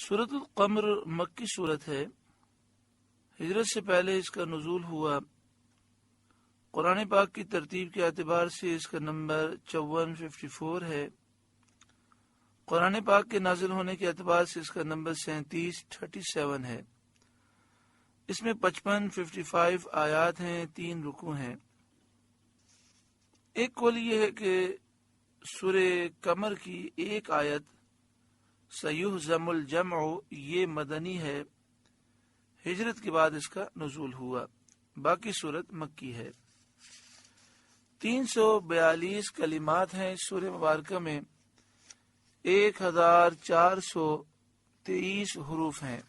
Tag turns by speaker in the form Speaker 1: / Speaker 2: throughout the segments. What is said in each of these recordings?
Speaker 1: سورۃ القمر مکی صورت ہے۔ ہجرت سے پہلے اس کا نزول ہوا۔ قرآن پاک کی ترتیب کے اعتبار سے اس کا نمبر 54 ہے۔ قرآن پاک کے نازل ہونے کے اعتبار سے اس کا نمبر 37 ہے۔ اس میں 55 آیات ہیں، 3 رکوع ہیں۔ ایک قول یہ ہے کہ سورہ قمر کی ایک آیت سیہزم الجمع یہ مدنی ہے، ہجرت کے بعد اس کا نزول ہوا۔ باقی سورت مکی ہے۔ 342 کلمات ہیں اس سورہ مبارکہ میں، 1423 حروف ہیں۔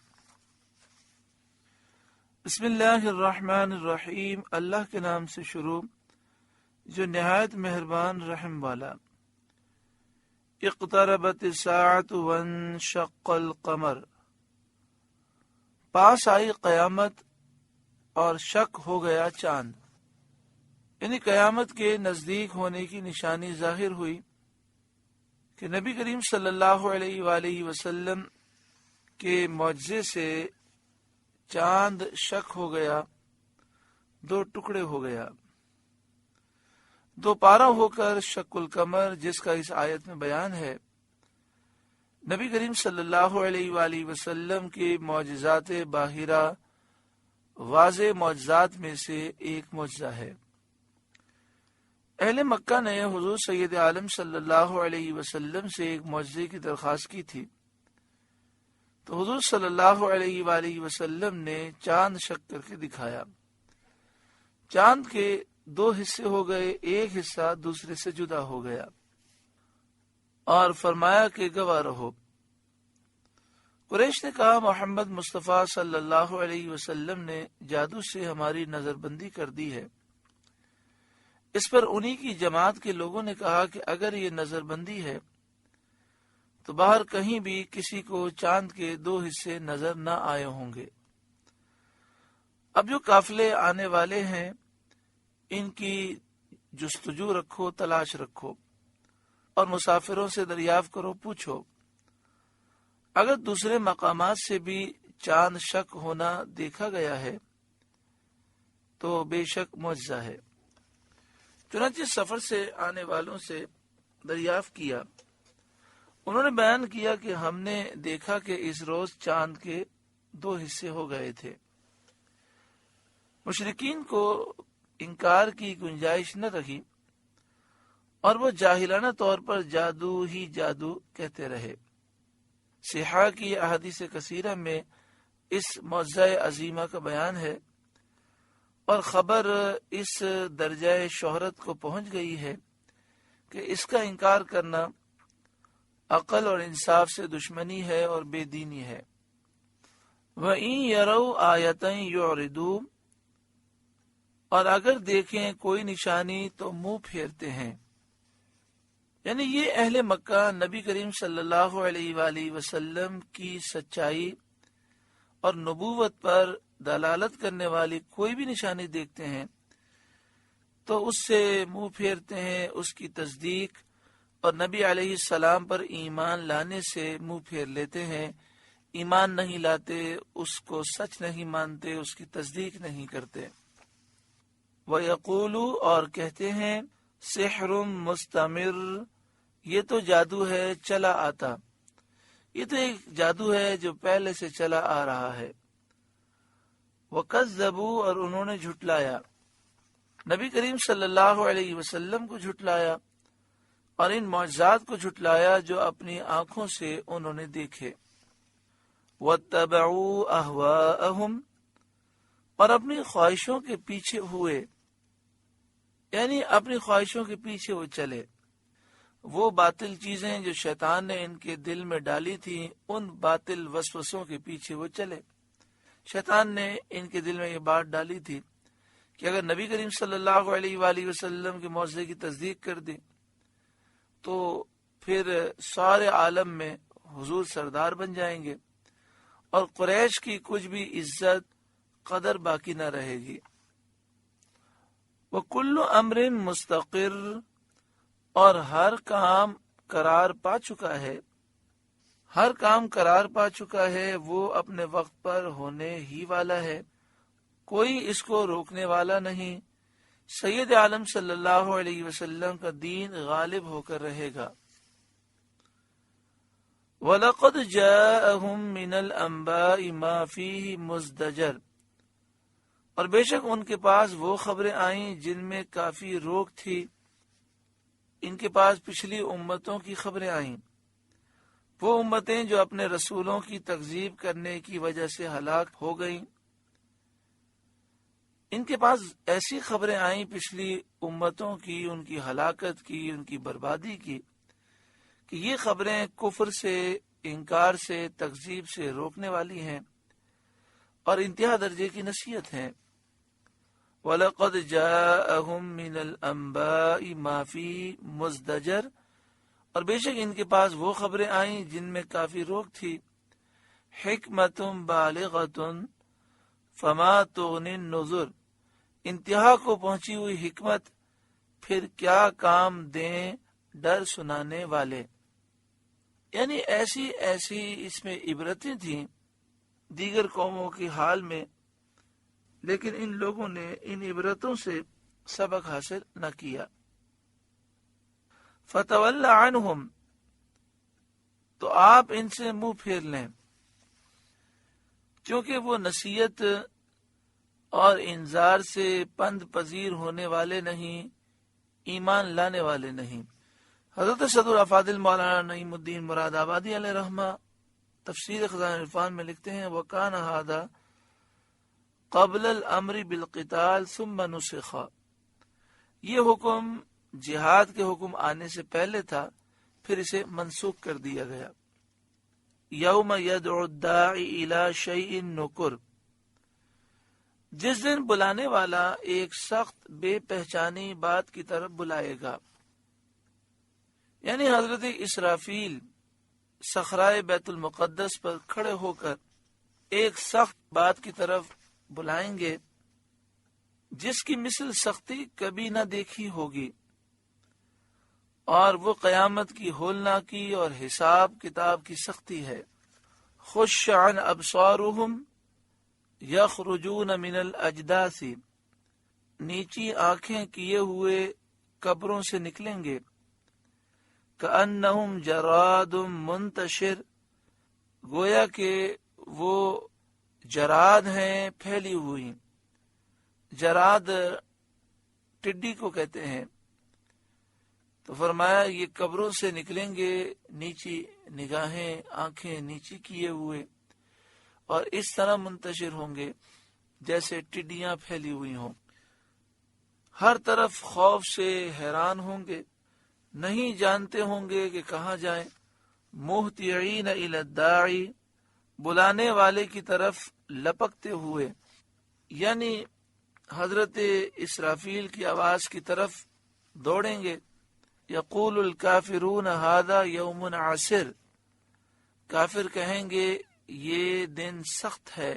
Speaker 1: بسم اللہ الرحمن الرحیم، اللہ کے نام سے شروع جو نہایت مہربان رحم والا۔ اقتربت الساعۃ وانشق القمر، پاس آئی قیامت اور شق ہو گیا چاند، یعنی قیامت کے نزدیک ہونے کی نشانی ظاہر ہوئی کہ نبی کریم صلی اللہ علیہ وآلہ وسلم کے معجزے سے چاند شق ہو گیا، 2 ٹکڑے ہو گیا، 2 پارہ ہو کر شق القمر، جس کا اس آیت میں بیان ہے۔ نبی کریم صلی اللہ علیہ وآلہ وسلم کے معجزات باہرہ واضح معجزات میں سے ایک معجزہ ہے۔ اہل مکہ نے حضور سید عالم صلی اللہ علیہ وسلم سے ایک معجزے کی درخواست کی تھی، تو حضور صلی اللہ علیہ وآلہ وسلم نے چاند شق کر کے دکھایا۔ چاند کے 2 حصے ہو گئے، ایک حصہ دوسرے سے جدا ہو گیا، اور فرمایا کہ گواہ رہو۔ قریش نے کہا محمد مصطفیٰ صلی اللہ علیہ وسلم نے جادو سے ہماری نظر بندی کر دی ہے۔ اس پر انہی کی جماعت کے لوگوں نے کہا کہ اگر یہ نظر بندی ہے تو باہر کہیں بھی کسی کو چاند کے 2 حصے نظر نہ آئے ہوں گے۔ اب جو قافلے آنے والے ہیں ان کی جستجو رکھو، تلاش رکھو، اور مسافروں سے دریافت کرو، پوچھو۔ اگر دوسرے مقامات سے بھی چاند شق ہونا دیکھا گیا ہے تو بے شک معجزہ ہے۔ چنانچہ سفر سے آنے والوں سے دریافت کیا، انہوں نے بیان کیا کہ ہم نے دیکھا کہ اس روز چاند کے 2 حصے ہو گئے تھے۔ مشرکین کو انکار کی گنجائش نہ رہی اور وہ جاہلانہ طور پر جادو ہی جادو کہتے رہے۔ صحاح کی احادیث کثیرہ میں اس معجزہ عظیمہ کا بیان ہے، اور خبر اس درجہ شہرت کو پہنچ گئی ہے کہ اس کا انکار کرنا عقل اور انصاف سے دشمنی ہے اور بے دینی ہے۔ وَإِن يَرَوْا آیَةً يُعْرِضُوا، اور اگر دیکھیں کوئی نشانی تو منہ پھیرتے ہیں۔ یعنی یہ اہل مکہ نبی کریم صلی اللہ علیہ وآلہ وسلم کی سچائی اور نبوت پر دلالت کرنے والی کوئی بھی نشانی دیکھتے ہیں تو اس سے منہ پھیرتے ہیں، اس کی تصدیق اور نبی علیہ السلام پر ایمان لانے سے منہ پھیر لیتے ہیں۔ ایمان نہیں لاتے، اس کو سچ نہیں مانتے، اس کی تصدیق نہیں کرتے۔ وَيَقُولُوا، اور کہتے ہیں، سحر مستمر، یہ تو جادو ہے چلا آتا، یہ تو ایک جادو ہے جو پہلے سے چلا آ رہا ہے۔ وَكَذَّبُوا، اور انہوں نے جھٹلایا، نبی کریم صلی اللہ علیہ وسلم کو جھٹلایا اور ان معجزات کو جھٹلایا جو اپنی آنکھوں سے انہوں نے دیکھے۔ وَاتَّبَعُوا أَهْوَاءَهُمْ، اور اپنی خواہشوں کے پیچھے ہوئے، یعنی اپنی خواہشوں کے پیچھے وہ چلے۔ وہ باطل چیزیں جو شیطان نے ان کے دل میں ڈالی تھیں، ان باطل وسوسوں کے پیچھے وہ چلے۔ شیطان نے ان کے دل میں یہ بات ڈالی تھی کہ اگر نبی کریم صلی اللہ علیہ وآلہ وسلم کے معجزے کی تصدیق کر دیں تو پھر سارے عالم میں حضور سردار بن جائیں گے اور قریش کی کچھ بھی عزت قدر باقی نہ رہے گی۔ وَكُلُّ أَمْرٍ مُسْتَقِرٍ، اور ہر کام قرار پا چکا ہے، ہر کام قرار پا چکا ہے، وہ اپنے وقت پر ہونے ہی والا ہے، کوئی اس کو روکنے والا نہیں۔ سید عالم صلی اللہ علیہ وسلم کا دین غالب ہو کر رہے گا۔ وَلَقَدْ جَاءَهُم مِّنَ الْأَنبَاءِ مَا فِيهِ مُزْدَجَرٌ، اور بے شک ان کے پاس وہ خبریں آئیں جن میں کافی روک تھی۔ ان کے پاس پچھلی امتوں کی خبریں آئیں، وہ امتیں جو اپنے رسولوں کی تکذیب کرنے کی وجہ سے ہلاک ہو گئیں۔ ان کے پاس ایسی خبریں آئیں پچھلی امتوں کی، ان کی ہلاکت کی، ان کی بربادی کی، کہ یہ خبریں کفر سے، انکار سے، تکذیب سے روکنے والی ہیں اور انتہا درجے کی نصیحت ہیں۔ وَلَقَدْ جَاءَهُم مِّنَ الْأَنبَاءِ مَا فِيهِ مُزْدَجَرٌ، اور بے شک ان کے پاس وہ خبریں آئیں جن میں کافی روک تھی۔ حکمتٌ بالغۃ فما تغنی النذر، انتہا کو پہنچی ہوئی حکمت، پھر کیا کام دیں ڈر سنانے والے۔ یعنی ایسی اس میں عبرتیں تھیں دیگر قوموں کے حال میں، لیکن ان لوگوں نے ان عبرتوں سے سبق حاصل نہ کیا۔ فَتَوَلَّ عَنْهُمْ، تو آپ ان سے منہ پھیر لیں، چونکہ وہ نصیحت اور انذار سے پند پذیر ہونے والے نہیں، ایمان لانے والے نہیں۔ حضرت صدر افاضل مولانا نعیم الدین مراد آبادی علیہ رحمہ تفسیر خزائن عرفان میں لکھتے ہیں، وَكَانَ هَذَا قبل الامر بالقتال ثم نسخ، یہ حکم جہاد کے حکم آنے سے پہلے تھا، پھر اسے منسوخ کر دیا گیا۔ یوم یدعو الداعی الی شیء نکر، جس دن بلانے والا ایک سخت بے پہچانی بات کی طرف بلائے گا۔ یعنی حضرت اسرافیل صخرائے بیت المقدس پر کھڑے ہو کر ایک سخت بات کی طرف بلائیں گے جس کی مثل سختی کبھی نہ دیکھی ہوگی، اور وہ قیامت کی ہولناکی اور حساب کتاب کی سختی ہے۔ خش عن ابصارهم یخرجون من الاجداث، نیچی آنکھیں کیے ہوئے قبروں سے نکلیں گے۔ کأنہم جراد منتشر، گویا کہ وہ جراد ہیں پھیلی ہوئی۔ جراد ٹڈی کو کہتے ہیں۔ تو فرمایا یہ قبروں سے نکلیں گے، نیچی نگاہیں، آنکھیں نیچی کیے ہوئے، اور اس طرح منتشر ہوں گے جیسے ٹڈیاں پھیلی ہوئی ہوں۔ ہر طرف خوف سے حیران ہوں گے، نہیں جانتے ہوں گے کہ کہاں جائیں۔ مہطعین الی الداعی، بلانے والے کی طرف لپکتے ہوئے، یعنی حضرت اسرافیل کی آواز کی طرف دوڑیں گے۔ یقول الکافرون ھذا یوم عسر، کافر کہیں گے یہ دن سخت ہے۔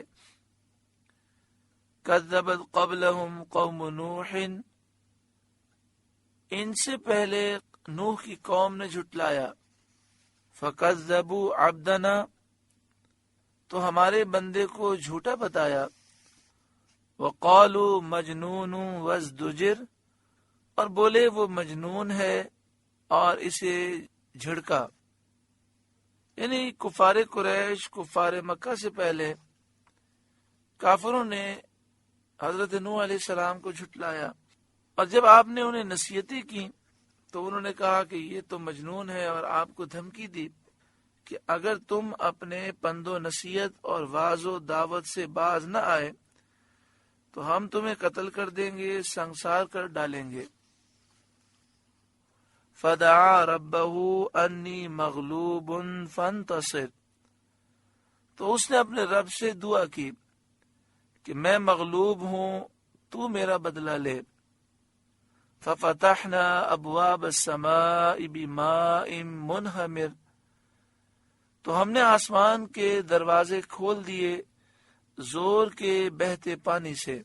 Speaker 1: کذبت قبلہم قوم نوح، ان سے پہلے نوح کی قوم نے جھٹلایا۔ فکذبوا عبدنا، تو ہمارے بندے کو جھوٹا بتایا۔ وقالوا مجنون وازدجر، اور بولے وہ مجنون ہے اور اسے جھڑکا۔ یعنی کفار قریش، کفار مکہ سے پہلے کافروں نے حضرت نوح علیہ السلام کو جھٹلایا، اور جب آپ نے انہیں نصیحتیں کی تو انہوں نے کہا کہ یہ تو مجنون ہے، اور آپ کو دھمکی دی کہ اگر تم اپنے پند و نصیحت اور واعظ و دعوت سے باز نہ آئے تو ہم تمہیں قتل کر دیں گے، سنسار کر ڈالیں گے۔ فدعا ربہ انی مغلوب فانتصر، تو اس نے اپنے رب سے دعا کی کہ میں مغلوب ہوں، تو میرا بدلہ لے۔ ففتحنا ابواب السماء بماء منہمر، تو ہم نے آسمان کے دروازے کھول دیے زور کے بہتے پانی سے۔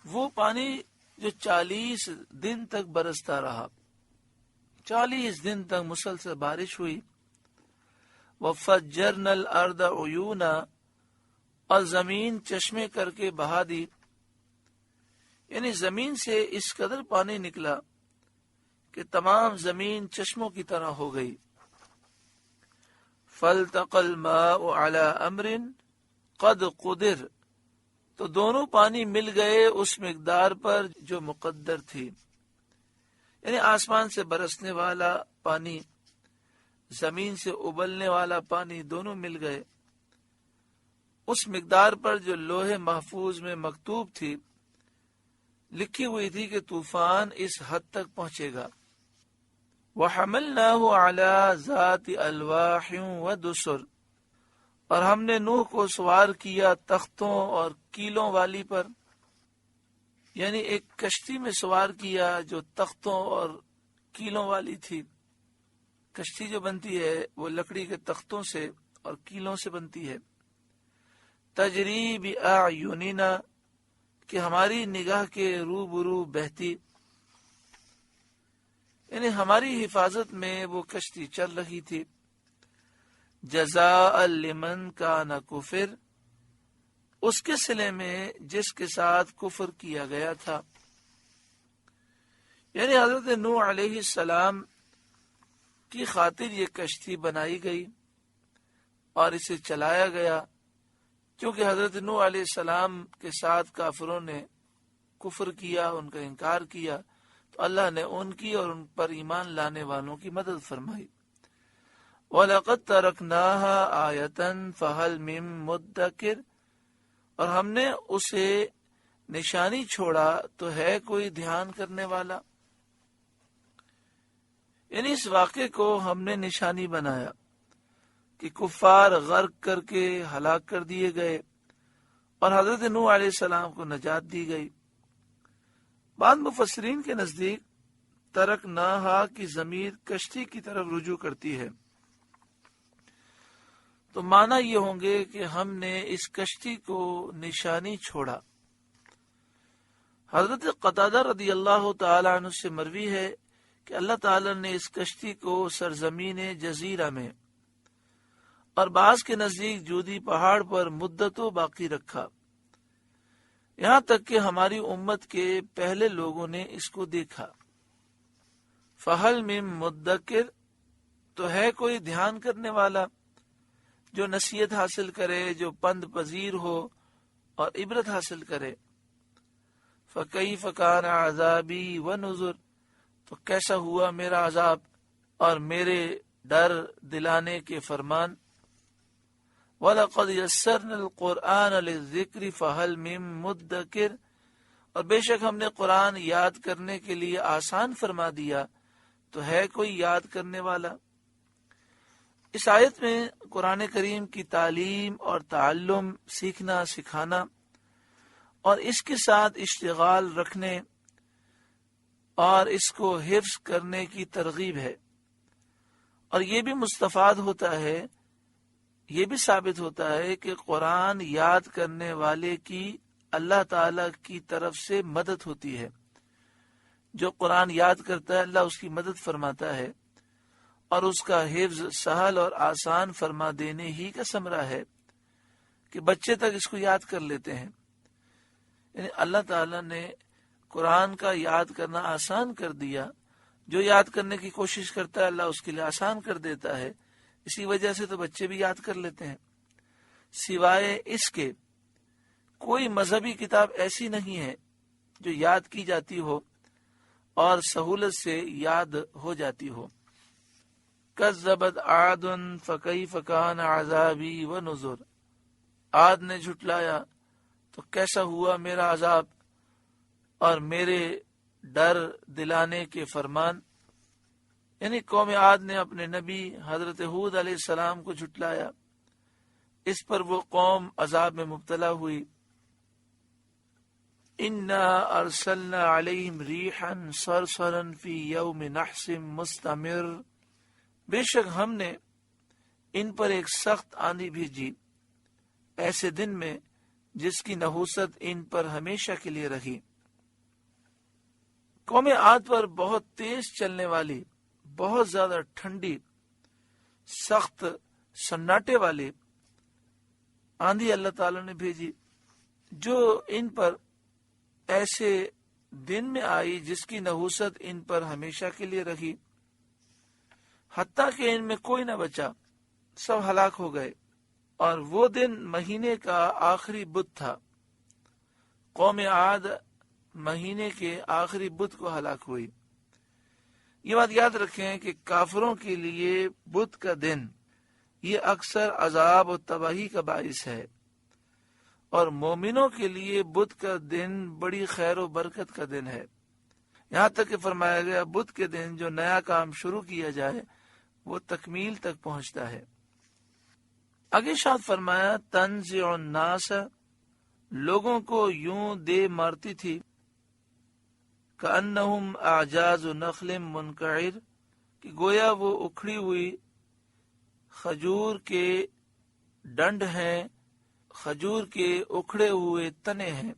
Speaker 1: وہ پانی جو 40 دن تک برستا رہا، 40 دن تک مسلسل بارش ہوئی، وَفَجَّرْنَا الْأَرْضَ عُيُونًا، اور زمین چشمے کر کے بہا دی، یعنی زمین سے اس قدر پانی نکلا کہ تمام زمین چشموں کی طرح ہو گئی۔ فَالْتَقَى الْمَاءُ عَلَى أَمْرٍ قَدْ قُدِرَ، تو دونوں پانی مل گئے اس مقدار پر جو مقدر تھی، یعنی آسمان سے برسنے والا پانی، زمین سے ابلنے والا پانی، دونوں مل گئے اس مقدار پر جو لوح محفوظ میں مکتوب تھی، لکھی ہوئی تھی کہ طوفان اس حد تک پہنچے گا۔ وَحَمَلْنَاهُ عَلَى ذَاتِ أَلْوَاحٍ وَدُسُرٍ، اور ہم نے نوح کو سوار کیا تختوں اور کیلوں والی پر، یعنی ایک کشتی میں سوار کیا جو تختوں اور کیلوں والی تھی۔ کشتی جو بنتی ہے وہ لکڑی کے تختوں سے اور کیلوں سے بنتی ہے۔ تجری بأعیننا، کہ ہماری نگاہ کے روبرو بہتی، یعنی ہماری حفاظت میں وہ کشتی چل رہی تھی۔ جزاء لمن کان کفر، اس کے صلے میں جس کے ساتھ کفر کیا گیا تھا، یعنی حضرت نوح علیہ السلام کی خاطر یہ کشتی بنائی گئی اور اسے چلایا گیا، کیونکہ حضرت نوح علیہ السلام کے ساتھ کافروں نے کفر کیا، ان کا انکار کیا، تو اللہ نے ان کی اور ان پر ایمان لانے والوں کی مدد فرمائی۔ وَلَقَدْ تَرَكْنَاهَا آیَةً فَهَلْ مِن مُدَّکِرٍ، اور ہم نے اسے نشانی چھوڑا تو ہے کوئی دھیان کرنے والا، یعنی اس واقعے کو ہم نے نشانی بنایا کہ کفار غرق کر کے ہلاک کر دیے گئے اور حضرت نوح علیہ السلام کو نجات دی گئی۔ بعض مفسرین کے نزدیک ترکناہا کی ضمیر کشتی کی طرف رجوع کرتی ہے، تو معنی یہ ہوں گے کہ ہم نے اس کشتی کو نشانی چھوڑا۔ حضرت قتادہ رضی اللہ تعالی عنہ سے مروی ہے کہ اللہ تعالی نے اس کشتی کو سرزمین جزیرہ میں اور بعض کے نزدیک جودی پہاڑ پر مدتوں باقی رکھا، یہاں تک کہ ہماری امت کے پہلے لوگوں نے اس کو دیکھا۔ فَهَلْ مِن مُدَّکِرٍ، تو ہے کوئی دھیان کرنے والا جو نصیحت حاصل کرے، جو پند پذیر ہو اور عبرت حاصل کرے۔ فَكَيْفَ كَانَ عَذَابِي وَنُذُرِ، تو کیسا ہوا میرا عذاب اور میرے ڈر دلانے کے فرمان۔ وَلَقَدْ يَسَّرْنَا الْقُرْآنَ لِلذِّكْرِ فَهَلْ مِن مُدَّکِرٍ، اور بے شک ہم نے قرآن یاد کرنے کے لیے آسان فرما دیا، تو ہے کوئی یاد کرنے والا۔ اس آیت میں قرآن کریم کی تعلیم اور تعلم، سیکھنا سکھانا اور اس کے ساتھ اشتغال رکھنے اور اس کو حفظ کرنے کی ترغیب ہے، اور یہ بھی مستفاد ہوتا ہے، یہ بھی ثابت ہوتا ہے کہ قرآن یاد کرنے والے کی اللہ تعالی کی طرف سے مدد ہوتی ہے۔ جو قرآن یاد کرتا ہے اللہ اس کی مدد فرماتا ہے، اور اس کا حفظ سہل اور آسان فرما دینے ہی کا ثمرہ ہے کہ بچے تک اس کو یاد کر لیتے ہیں۔ یعنی اللہ تعالیٰ نے قرآن کا یاد کرنا آسان کر دیا، جو یاد کرنے کی کوشش کرتا ہے اللہ اس کے لیے آسان کر دیتا ہے، اسی وجہ سے تو بچے بھی یاد کر لیتے ہیں۔ سوائے اس کے کوئی مذہبی کتاب ایسی نہیں ہے جو یاد کی جاتی ہو اور سہولت سے یاد ہو جاتی ہو۔ کذبت عاد فکیف کان عذابی ونذر، عاد نے جھٹلایا تو کیسا ہوا میرا عذاب اور میرے ڈر دلانے کے فرمان۔ یعنی قوم عاد نے اپنے نبی حضرت ہود علیہ السلام کو جھٹلایا، اس پر وہ قوم عذاب میں مبتلا ہوئی۔ انا ارسلنا علیہم ریحا صرصرا فی یوم نحس مستمر، بے شک ہم نے ان پر ایک سخت آندھی بھیجی ایسے دن میں جس کی نحوست ان پر ہمیشہ کے لیے رہی۔ قوم عاد پر بہت تیز چلنے والی، بہت زیادہ ٹھنڈی، سخت سناٹے والے آندھی اللہ تعالیٰ نے بھیجی جو ان پر ایسے دن میں آئی جس کی نحوست ان پر ہمیشہ کے لیے رہی، حتیٰ کہ ان میں کوئی نہ بچا، سب ہلاک ہو گئے۔ اور وہ دن مہینے کا آخری بدھ تھا۔ قوم عاد مہینے کے آخری بدھ کو ہلاک ہوئی۔ یہ بات یاد رکھیں کہ کافروں کے لیے بدھ کا دن یہ اکثر عذاب و تباہی کا باعث ہے، اور مومنوں کے لیے بدھ کا دن بڑی خیر و برکت کا دن ہے۔ یہاں تک کہ فرمایا گیا بدھ کے دن جو نیا کام شروع کیا جائے وہ تکمیل تک پہنچتا ہے۔ آگے ارشاد فرمایا تنزع الناس، لوگوں کو یوں دے مارتی تھی، کأنہم اعجاز نخل منقعر، کہ گویا وہ اکھڑی ہوئی کھجور کے ڈنڈ ہیں، کھجور کے اکھڑے ہوئے تنے ہیں۔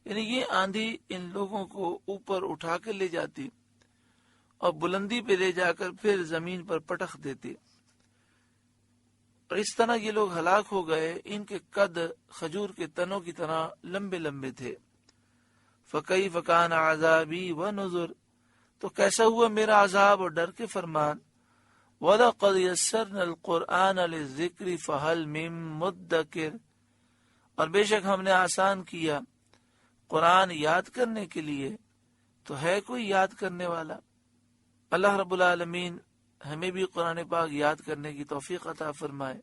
Speaker 1: یعنی یہ آندھی ان لوگوں کو اوپر اٹھا کے لے جاتی اور بلندی پہ لے جا کر پھر زمین پر پٹخ دیتی، اور اس طرح یہ لوگ ہلاک ہو گئے۔ ان کے قد کھجور کے تنوں کی طرح لمبے لمبے تھے۔ فَكَيْفَ كَانَ عَذَابِي وَنُذُرْ، تو کیسا ہوا میرا عذاب اور ڈر کے فرمان۔ وَلَقَدْ يَسَّرْنَا الْقُرْآنَ لِلذِّكْرِ فَهَلْ مِن مُدَّكِرٍ، اور بے شک ہم نے آسان کیا قرآن یاد کرنے کے لیے، تو ہے کوئی یاد کرنے والا۔ اللہ رب العالمین ہمیں بھی قرآن پاک یاد کرنے کی توفیق عطا فرمائے۔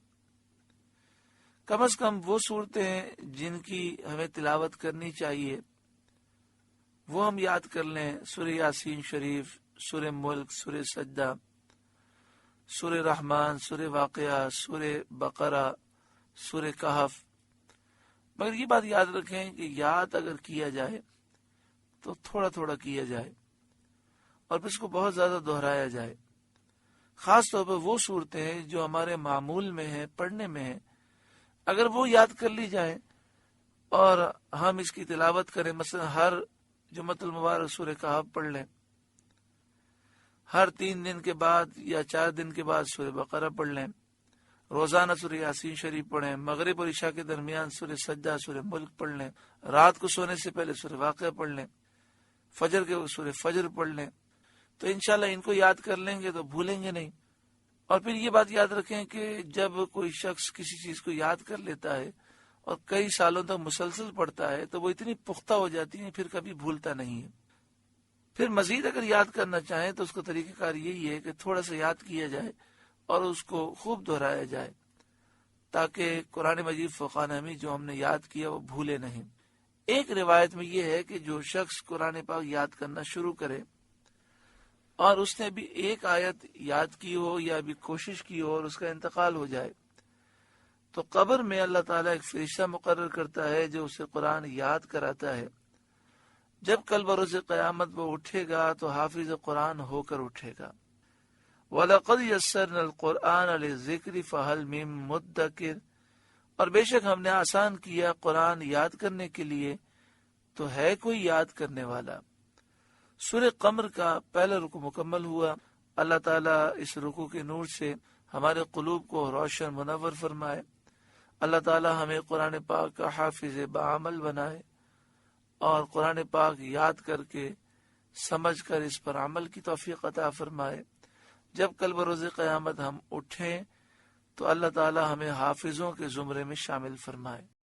Speaker 1: کم از کم وہ صورتیں جن کی ہمیں تلاوت کرنی چاہیے وہ ہم یاد کر لیں۔ سورہ یاسین شریف، سورہ ملک، سورہ سجدہ، سورہ رحمان، سورہ واقعہ، سورہ بقرہ، سورہ کہف۔ مگر یہ بات یاد رکھیں کہ یاد اگر کیا جائے تو تھوڑا تھوڑا کیا جائے اور پھر اس کو بہت زیادہ دہرایا جائے۔ خاص طور پر وہ صورتیں جو ہمارے معمول میں ہیں، پڑھنے میں ہیں، اگر وہ یاد کر لی جائیں اور ہم اس کی تلاوت کریں، مثلا ہر جمعۃ المبارک سورہ کہف پڑھ لیں، ہر 3 دن کے بعد یا 4 دن کے بعد سورہ بقرہ پڑھ لیں، روزانہ سورہ یاسین شریف پڑھیں، مغرب اور عشاء کے درمیان سورہ سجدہ، سورہ ملک پڑھ لیں، رات کو سونے سے پہلے سورہ واقعہ پڑھ لیں، فجر کے وقت سورہ فجر پڑھ لیں، تو انشاءاللہ ان کو یاد کر لیں گے تو بھولیں گے نہیں۔ اور پھر یہ بات یاد رکھیں کہ جب کوئی شخص کسی چیز کو یاد کر لیتا ہے اور کئی سالوں تک مسلسل پڑھتا ہے تو وہ اتنی پختہ ہو جاتی ہے، پھر کبھی بھولتا نہیں ہے۔ پھر مزید اگر یاد کرنا چاہیں تو اس کا طریقہ کار یہی ہے کہ تھوڑا سا یاد کیا جائے اور اس کو خوب دہرایا جائے، تاکہ قرآن مجید فقان حمید جو ہم نے یاد کیا وہ بھولے نہیں۔ ایک روایت میں یہ ہے کہ جو شخص قرآن پاک یاد کرنا شروع کرے اور اس نے بھی ایک آیت یاد کی ہو یا بھی کوشش کی ہو اور اس کا انتقال ہو جائے تو قبر میں اللہ تعالیٰ ایک فرشتہ مقرر کرتا ہے جو اسے قرآن یاد کراتا ہے۔ جب کل بروز قیامت وہ اٹھے گا تو حافظ قرآن ہو کر اٹھے گا۔ وَلَقَدْ يَسَّرْنَا الْقُرْآنَ لِلذِّكْرِ فَهَلْ مِن مُدَّكِرٍ، اور بے شک ہم نے آسان کیا قرآن یاد کرنے کے لیے، تو ہے کوئی یاد کرنے والا۔ سورہ قمر کا پہلا رکوع مکمل ہوا۔ اللہ تعالیٰ اس رکوع کے نور سے ہمارے قلوب کو روشن منور فرمائے۔ اللہ تعالیٰ ہمیں قرآن پاک کا حافظ بعمل بنائے اور قرآن پاک یاد کر کے سمجھ کر اس پر عمل کی توفیق عطا فرمائے۔ جب کل بروز قیامت ہم اٹھیں تو اللہ تعالیٰ ہمیں حافظوں کے زمرے میں شامل فرمائے۔